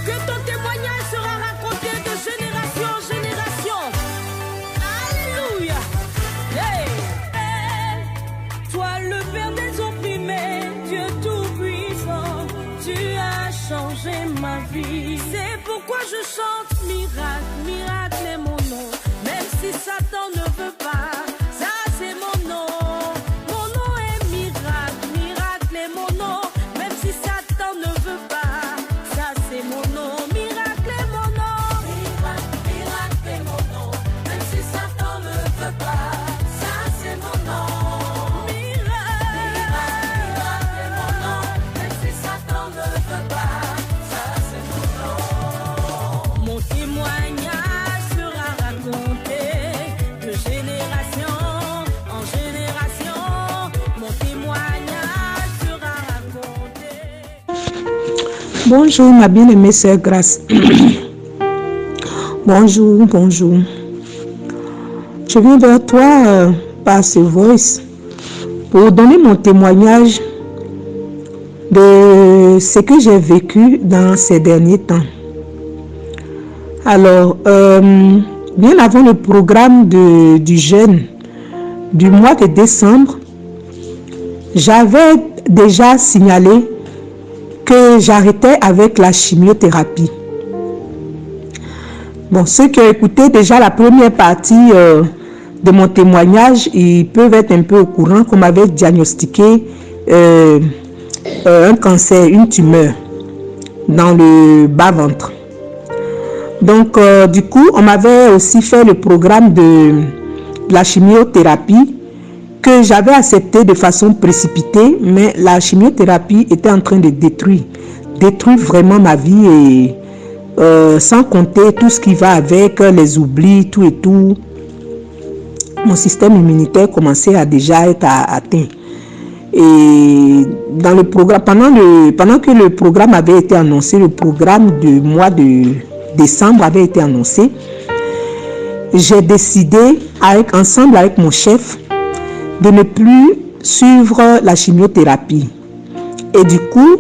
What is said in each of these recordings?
que ton témoignage sera raconté de génération en génération. Alléluia. Hey. Toi le Père des opprimés, Dieu tout-puissant, tu as changé ma vie. C'est pourquoi je chante miracle, miracle est mon nom. Même si Satan ne veut pas, ça c'est mon nom. Mon nom est miracle, miracle est mon nom. Même si Satan ne veut pas, ça c'est mon nom. Miracle est mon nom. Miracle, miracle est mon nom. Même si Satan ne veut pas, ça c'est mon nom. Miracle, miracle est mon nom. Même si Satan ne veut pas, ça c'est mon nom. Mon témoignage sera raconté de génération en génération. Mon témoignage sera raconté. Bonjour ma bien-aimée sœur Grâce. Bonjour, bonjour. Je viens vers toi par ce voice pour donner mon témoignage de ce que j'ai vécu dans ces derniers temps. Alors, bien avant le programme du jeûne du mois de décembre, j'avais déjà signalé que j'arrêtais avec la chimiothérapie. Bon, ceux qui ont écouté déjà la première partie de mon témoignage, ils peuvent être un peu au courant qu'on m'avait diagnostiqué un cancer, une tumeur dans le bas-ventre. Donc, du coup, on m'avait aussi fait le programme de la chimiothérapie que j'avais accepté de façon précipitée, mais la chimiothérapie était en train de détruire vraiment ma vie et sans compter tout ce qui va avec, les oublis, tout et tout. Mon système immunitaire commençait à déjà être atteint. Et dans le programme, pendant que le programme avait été annoncé, le programme du mois de décembre avait été annoncé, j'ai décidé ensemble avec mon chef de ne plus suivre la chimiothérapie. Et du coup,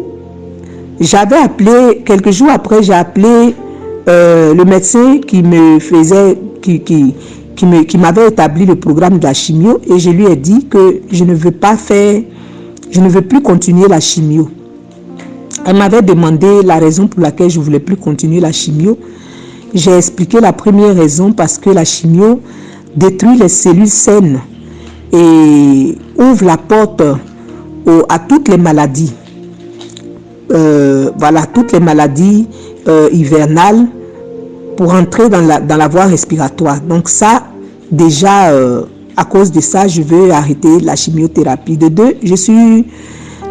j'avais appelé, quelques jours après, j'ai appelé le médecin qui m'avait établi le programme de la chimio et je lui ai dit que je ne veux plus continuer la chimio. Elle m'avait demandé la raison pour laquelle je ne voulais plus continuer la chimio. J'ai expliqué la première raison parce que la chimio détruit les cellules saines et ouvre la porte à toutes les maladies. Voilà, toutes les maladies hivernales pour entrer dans la voie respiratoire. Donc ça, déjà, à cause de ça, je veux arrêter la chimiothérapie. De deux, je suis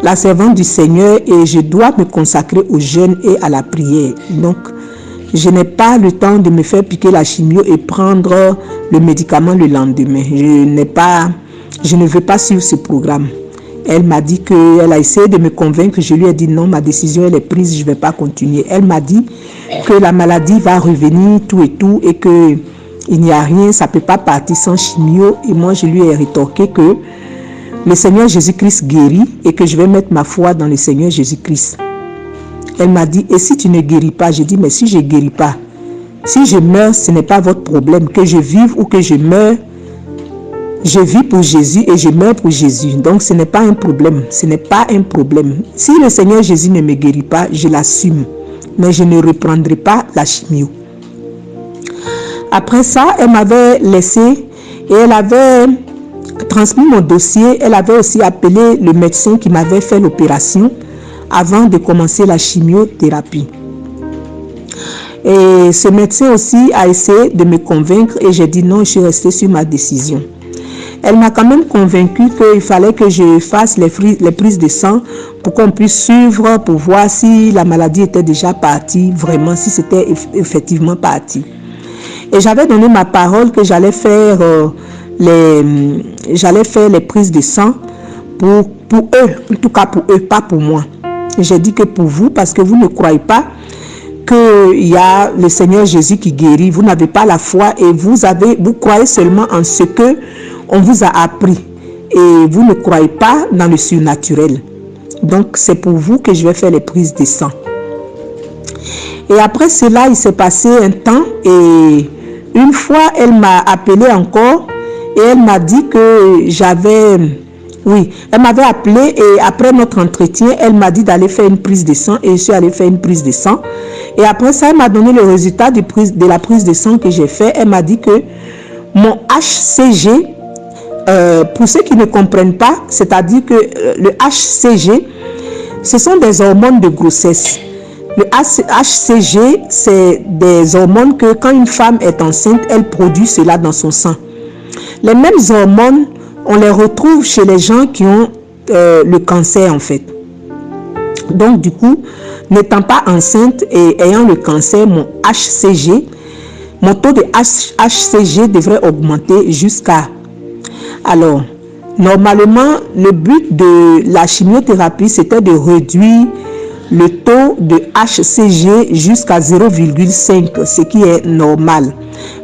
la servante du Seigneur et je dois me consacrer au jeûne et à la prière. Donc, je n'ai pas le temps de me faire piquer la chimio et prendre le médicament le lendemain. Je ne veux pas suivre ce programme. Elle m'a dit qu'elle a essayé de me convaincre. Je lui ai dit non, ma décision elle est prise, je ne vais pas continuer. Elle m'a dit que la maladie va revenir, tout et tout, et qu'il n'y a rien, ça ne peut pas partir sans chimio. Et moi, je lui ai rétorqué que le Seigneur Jésus-Christ guérit et que je vais mettre ma foi dans le Seigneur Jésus-Christ. Elle m'a dit, et si tu ne guéris pas? J'ai dit, mais si je ne guéris pas, si je meurs, ce n'est pas votre problème. Que je vive ou que je meure, je vis pour Jésus et je meurs pour Jésus. Donc, ce n'est pas un problème. Ce n'est pas un problème. Si le Seigneur Jésus ne me guérit pas, je l'assume. Mais je ne reprendrai pas la chimio. Après ça, elle m'avait laissé et elle avait transmis mon dossier. Elle avait aussi appelé le médecin qui m'avait fait l'opération avant de commencer la chimiothérapie. Et ce médecin aussi a essayé de me convaincre et j'ai dit non, je suis restée sur ma décision. Elle m'a quand même convaincu qu'il fallait que je fasse les prises de sang pour qu'on puisse suivre, pour voir si la maladie était déjà partie, vraiment, si c'était effectivement parti. Et j'avais donné ma parole que j'allais faire les prises de sang pour eux, en tout cas pour eux, pas pour moi. J'ai dit que pour vous, parce que vous ne croyez pas qu'il y a le Seigneur Jésus qui guérit, vous n'avez pas la foi et vous croyez seulement en ce que on vous a appris et vous ne croyez pas dans le surnaturel. Donc c'est pour vous que je vais faire les prises de sang. Et après cela, il s'est passé un temps et une fois, elle m'a appelé encore et elle m'a dit que j'avais... Oui, elle m'avait appelé et après notre entretien, elle m'a dit d'aller faire une prise de sang et je suis allée faire une prise de sang. Et après ça, elle m'a donné le résultat de la prise de sang que j'ai fait. Elle m'a dit que mon HCG, pour ceux qui ne comprennent pas, c'est-à-dire que le HCG, ce sont des hormones de grossesse. Le HCG, c'est des hormones que quand une femme est enceinte, elle produit cela dans son sang. Les mêmes hormones, on les retrouve chez les gens qui ont le cancer en fait. Donc du coup, n'étant pas enceinte et ayant le cancer, mon HCG, mon taux de HCG devrait augmenter jusqu'à... Alors, normalement, le but de la chimiothérapie, c'était de réduire le taux de HCG jusqu'à 0,5, ce qui est normal.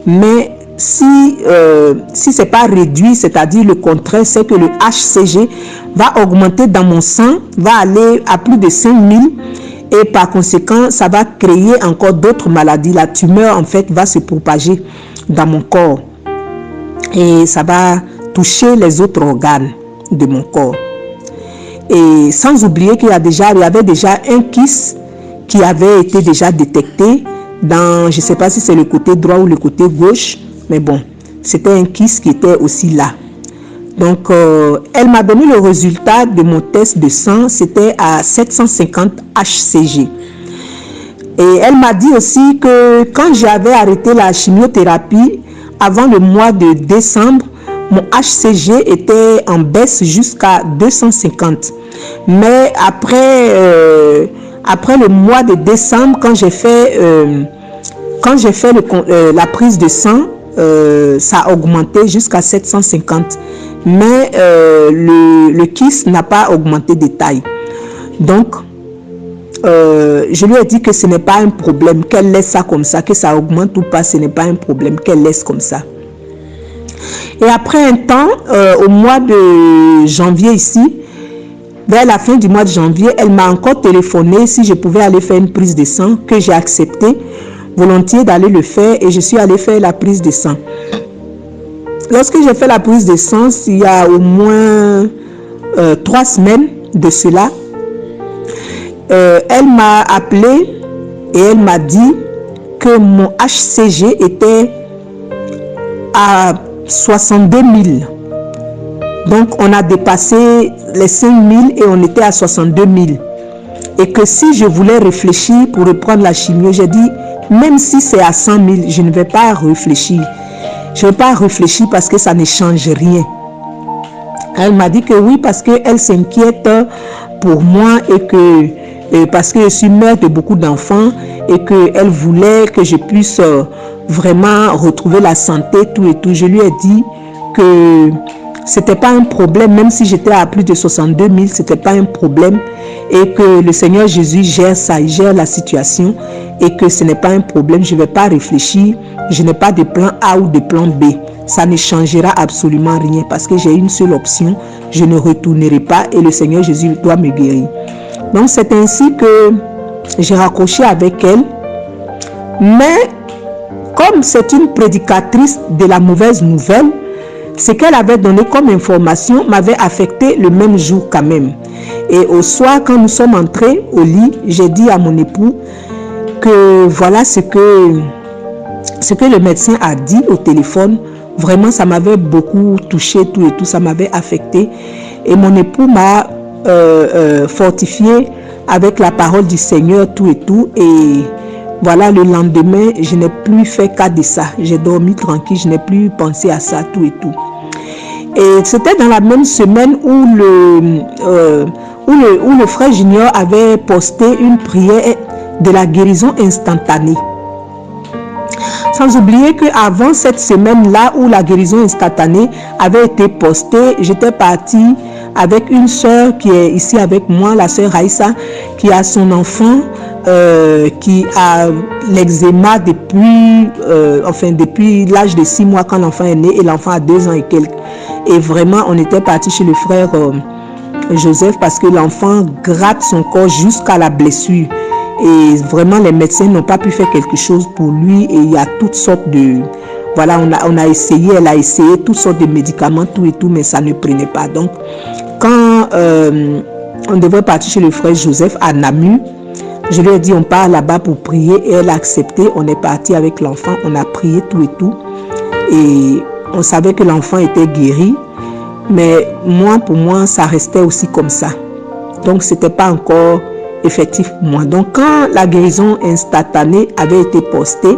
Mais si ce n'est pas réduit, c'est-à-dire le contraire, c'est que le HCG va augmenter dans mon sang, va aller à plus de 5000 et par conséquent, ça va créer encore d'autres maladies. La tumeur, en fait, va se propager dans mon corps et ça va toucher les autres organes de mon corps. Et sans oublier qu'il y avait déjà un kyste qui avait été déjà détecté dans, je ne sais pas si c'est le côté droit ou le côté gauche, mais bon, c'était un kyste qui était aussi là. Donc, elle m'a donné le résultat de mon test de sang, c'était à 750 HCG. Et elle m'a dit aussi que quand j'avais arrêté la chimiothérapie, avant le mois de décembre, mon HCG était en baisse jusqu'à 250. Mais après le mois de décembre, quand j'ai fait la prise de sang, ça a augmenté jusqu'à 750. Mais le kyste n'a pas augmenté de taille. Donc, je lui ai dit que ce n'est pas un problème, qu'elle laisse ça comme ça, que ça augmente ou pas, ce n'est pas un problème, qu'elle laisse comme ça. Et après un temps, au mois de janvier ici, vers la fin du mois de janvier, elle m'a encore téléphoné si je pouvais aller faire une prise de sang, que j'ai accepté volontiers d'aller le faire et je suis allée faire la prise de sang. Lorsque j'ai fait la prise de sang, il y a au moins 3 semaines de cela, elle m'a appelé et elle m'a dit que mon HCG était à 62 000. Donc, on a dépassé les 5 000 et on était à 62 000. Et que si je voulais réfléchir pour reprendre la chimio, j'ai dit, même si c'est à 100 000, je ne vais pas réfléchir. Je ne vais pas réfléchir parce que ça ne change rien. Elle m'a dit que oui, parce qu'elle s'inquiète pour moi et parce que je suis mère de beaucoup d'enfants et qu'elle voulait que je puisse vraiment retrouver la santé, tout et tout. Je lui ai dit que c'était pas un problème, même si j'étais à plus de 62 000, c'était pas un problème et que le Seigneur Jésus gère ça, il gère la situation et que ce n'est pas un problème, je ne vais pas réfléchir, je n'ai pas de plan A ou de plan B. Ça ne changera absolument rien parce que j'ai une seule option, je ne retournerai pas et le Seigneur Jésus doit me guérir. Donc c'est ainsi que j'ai raccroché avec elle, mais comme c'est une prédicatrice de la mauvaise nouvelle, ce qu'elle avait donné comme information m'avait affecté le même jour quand même. Et au soir, quand nous sommes entrés au lit, j'ai dit à mon époux que voilà ce que le médecin a dit au téléphone. Vraiment, ça m'avait beaucoup touché, tout et tout, ça m'avait affecté. Et mon époux m'a fortifié avec la parole du Seigneur, tout et tout. Et voilà, le lendemain, je n'ai plus fait cas de ça. J'ai dormi tranquille, je n'ai plus pensé à ça, tout et tout. Et c'était dans la même semaine où le frère Junior avait posté une prière de la guérison instantanée. Sans oublier qu'avant cette semaine-là où la guérison instantanée avait été postée, j'étais partie avec une soeur qui est ici avec moi, la soeur Raïssa, qui a son enfant, qui a l'eczéma depuis l'âge de 6 mois quand l'enfant est né et l'enfant a 2 ans et quelques. Et vraiment, on était parti chez le frère Joseph parce que l'enfant gratte son corps jusqu'à la blessure. Et vraiment, les médecins n'ont pas pu faire quelque chose pour lui. Et il y a toutes sortes de... Voilà, on a essayé, elle a essayé toutes sortes de médicaments, tout et tout, mais ça ne prenait pas. Donc, quand on devait partir chez le frère Joseph à Namur, je lui ai dit, on part là-bas pour prier. Et elle a accepté. On est parti avec l'enfant. On a prié tout et tout. Et on savait que l'enfant était guéri. Mais moi, pour moi, ça restait aussi comme ça. Donc, ce n'était pas encore effectif pour moi. Donc, quand la guérison instantanée avait été postée,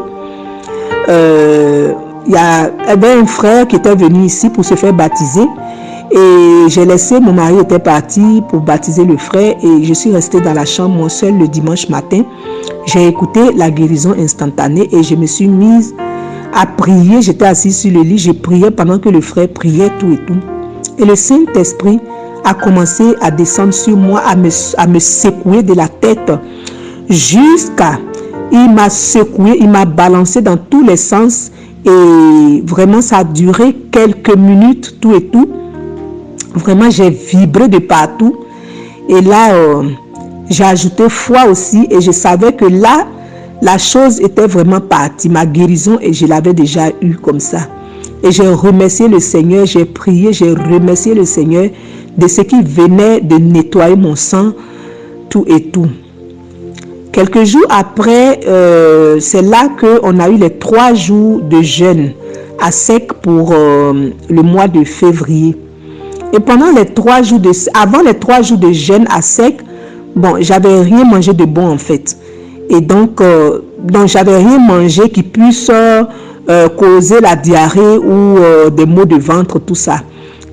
il y avait un frère qui était venu ici pour se faire baptiser. Et j'ai laissé, mon mari était parti pour baptiser le frère. Et je suis restée dans la chambre, moi seule, le dimanche matin. J'ai écouté la guérison instantanée et je me suis mise à prier. J'étais assise sur le lit, je priais pendant que le frère priait tout et tout. Et le Saint-Esprit a commencé à descendre sur moi, à me secouer de la tête jusqu'à... Il m'a secoué, il m'a balancé dans tous les sens. Et vraiment, ça a duré quelques minutes, tout et tout. Vraiment, j'ai vibré de partout. Et là, j'ai ajouté foi aussi. Et je savais que là, la chose était vraiment partie. Ma guérison, et je l'avais déjà eue comme ça. Et j'ai remercié le Seigneur, j'ai prié, j'ai remercié le Seigneur de ce qui venait de nettoyer mon sang, tout et tout. Quelques jours après, c'est là qu'on a eu les 3 jours de jeûne à sec pour le mois de février. Et pendant les 3 jours avant les 3 jours de jeûne à sec, bon, j'avais rien mangé de bon en fait. Et donc j'avais rien mangé qui puisse causer la diarrhée ou des maux de ventre, tout ça.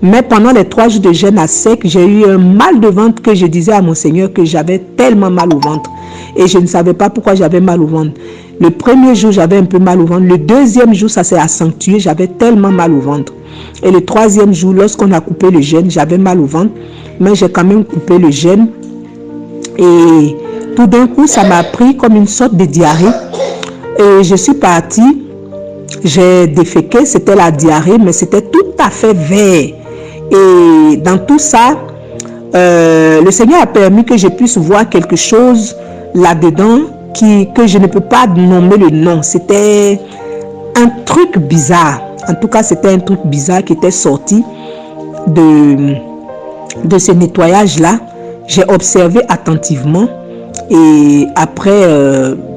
Mais pendant les 3 jours de jeûne à sec, j'ai eu un mal de ventre que je disais à mon Seigneur que j'avais tellement mal au ventre. Et je ne savais pas pourquoi j'avais mal au ventre. Le premier jour, j'avais un peu mal au ventre. Le deuxième jour, ça s'est accentué. J'avais tellement mal au ventre. Et le 3e jour, lorsqu'on a coupé le jeûne, j'avais mal au ventre. Mais j'ai quand même coupé le jeûne. Et tout d'un coup, ça m'a pris comme une sorte de diarrhée. Et je suis partie. J'ai déféqué. C'était la diarrhée, mais c'était tout à fait vert. Et dans tout ça, le Seigneur a permis que je puisse voir quelque chose là-dedans que je ne peux pas nommer le nom. C'était un truc bizarre. En tout cas, c'était un truc bizarre qui était sorti de ce nettoyage-là. J'ai observé attentivement et après,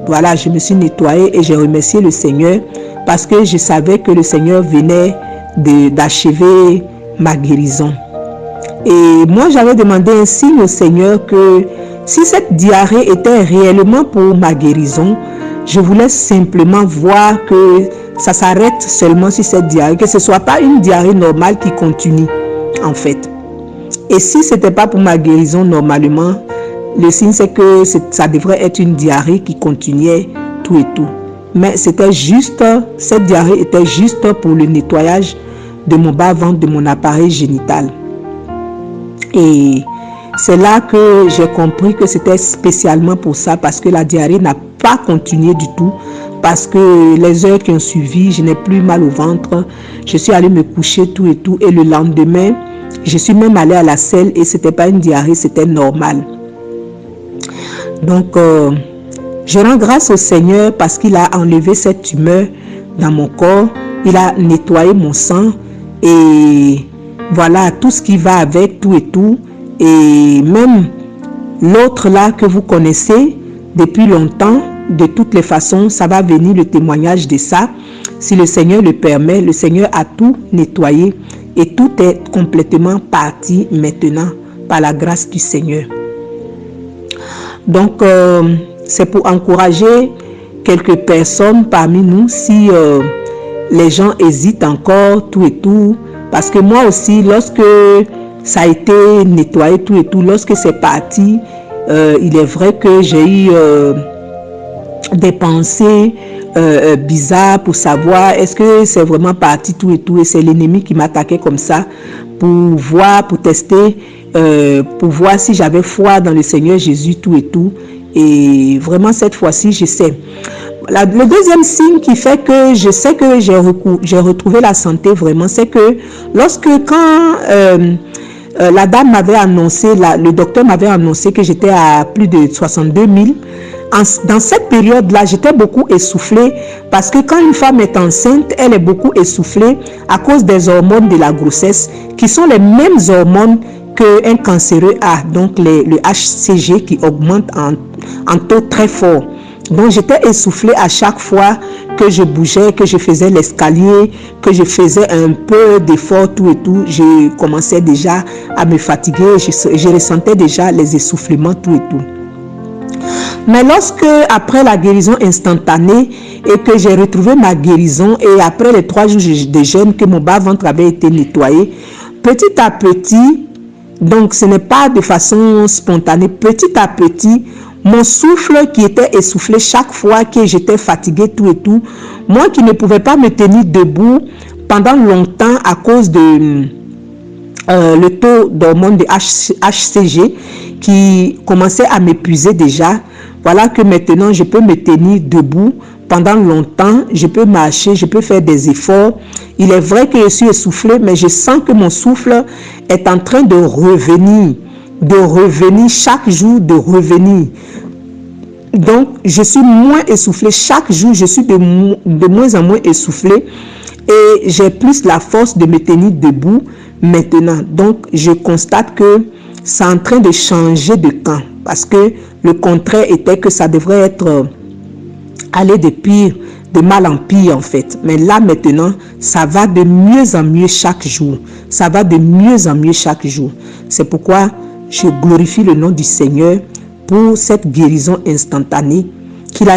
voilà, je me suis nettoyée et j'ai remercié le Seigneur parce que je savais que le Seigneur venait d'achever ma guérison. Et moi, j'avais demandé un signe au Seigneur que si cette diarrhée était réellement pour ma guérison, je voulais simplement voir que ça s'arrête seulement sur cette diarrhée, que ce ne soit pas une diarrhée normale qui continue, en fait. Et si ce n'était pas pour ma guérison normalement, le signe c'est que ça devrait être une diarrhée qui continuait tout et tout. Mais c'était juste, cette diarrhée était juste pour le nettoyage de mon bas-ventre, de mon appareil génital. Et c'est là que j'ai compris que c'était spécialement pour ça, parce que la diarrhée n'a pas continué du tout. Parce que les heures qui ont suivi, je n'ai plus mal au ventre. Je suis allée me coucher tout et tout. Et le lendemain, je suis même allée à la selle et ce n'était pas une diarrhée, c'était normal. Donc, je rends grâce au Seigneur parce qu'il a enlevé cette tumeur dans mon corps. Il a nettoyé mon sang et voilà tout ce qui va avec, tout et tout. Et même l'autre là que vous connaissez depuis longtemps, de toutes les façons, ça va venir le témoignage de ça. Si le Seigneur le permet, le Seigneur a tout nettoyé et tout est complètement parti maintenant par la grâce du Seigneur. Donc, c'est pour encourager quelques personnes parmi nous si les gens hésitent encore, tout et tout. Parce que moi aussi, lorsque ça a été nettoyé, tout et tout, lorsque c'est parti, il est vrai que j'ai eu des pensées bizarres pour savoir est-ce que c'est vraiment parti, tout et tout. Et c'est l'ennemi qui m'attaquait comme ça pour voir, pour tester, pour voir si j'avais foi dans le Seigneur Jésus, tout et tout. Et vraiment, cette fois-ci, je sais. Le deuxième signe qui fait que je sais que j'ai retrouvé la santé vraiment, c'est que quand la dame m'avait annoncé, le docteur m'avait annoncé que j'étais à plus de 62 000 dans cette période-là, j'étais beaucoup essoufflée parce que quand une femme est enceinte, elle est beaucoup essoufflée à cause des hormones de la grossesse qui sont les mêmes hormones qu'un cancéreux a, donc le HCG qui augmente en taux très fort. Donc j'étais essoufflée à chaque fois que je bougeais, que je faisais l'escalier, que je faisais un peu d'effort, tout et tout. Je commençais déjà à me fatiguer, je ressentais déjà les essoufflements, tout et tout. Mais lorsque, après la guérison instantanée et que j'ai retrouvé ma guérison et après les 3 jours de jeûne que mon bas-ventre avait été nettoyé, petit à petit, donc ce n'est pas de façon spontanée, petit à petit, mon souffle qui était essoufflé chaque fois que j'étais fatiguée, tout et tout, moi qui ne pouvais pas me tenir debout pendant longtemps à cause de le taux d'hormones de HCG qui commençait à m'épuiser déjà. Voilà que maintenant je peux me tenir debout pendant longtemps, je peux marcher, je peux faire des efforts. Il est vrai que je suis essoufflée, mais je sens que mon souffle est en train de revenir chaque jour, de revenir. Donc, je suis moins essoufflée. Chaque jour, je suis de moins en moins essoufflée et j'ai plus la force de me tenir debout maintenant. Donc, je constate que c'est en train de changer de camp parce que le contraire était que ça devrait être aller de pire, de mal en pire en fait. Mais là maintenant, ça va de mieux en mieux chaque jour. Ça va de mieux en mieux chaque jour. C'est pourquoi je glorifie le nom du Seigneur pour cette guérison instantanée qu'il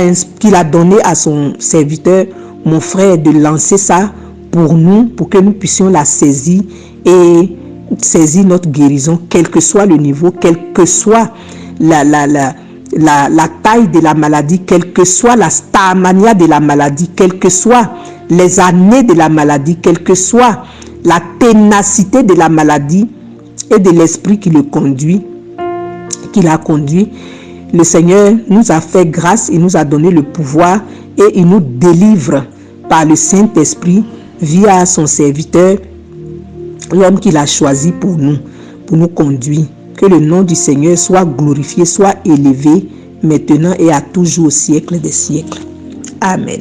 a donné à son serviteur, mon frère, de lancer ça pour nous, pour que nous puissions la saisir et saisir notre guérison, quel que soit le niveau, quel que soit la taille de la maladie, quelle que soit la starmania de la maladie, quelles que soient les années de la maladie, quelle que soit la ténacité de la maladie et de l'esprit qui l'a conduit. Le Seigneur nous a fait grâce, il nous a donné le pouvoir et il nous délivre par le Saint-Esprit via son serviteur, l'homme qu'il a choisi pour nous conduire. Que le nom du Seigneur soit glorifié, soit élevé, maintenant et à toujours au siècle des siècles. Amen.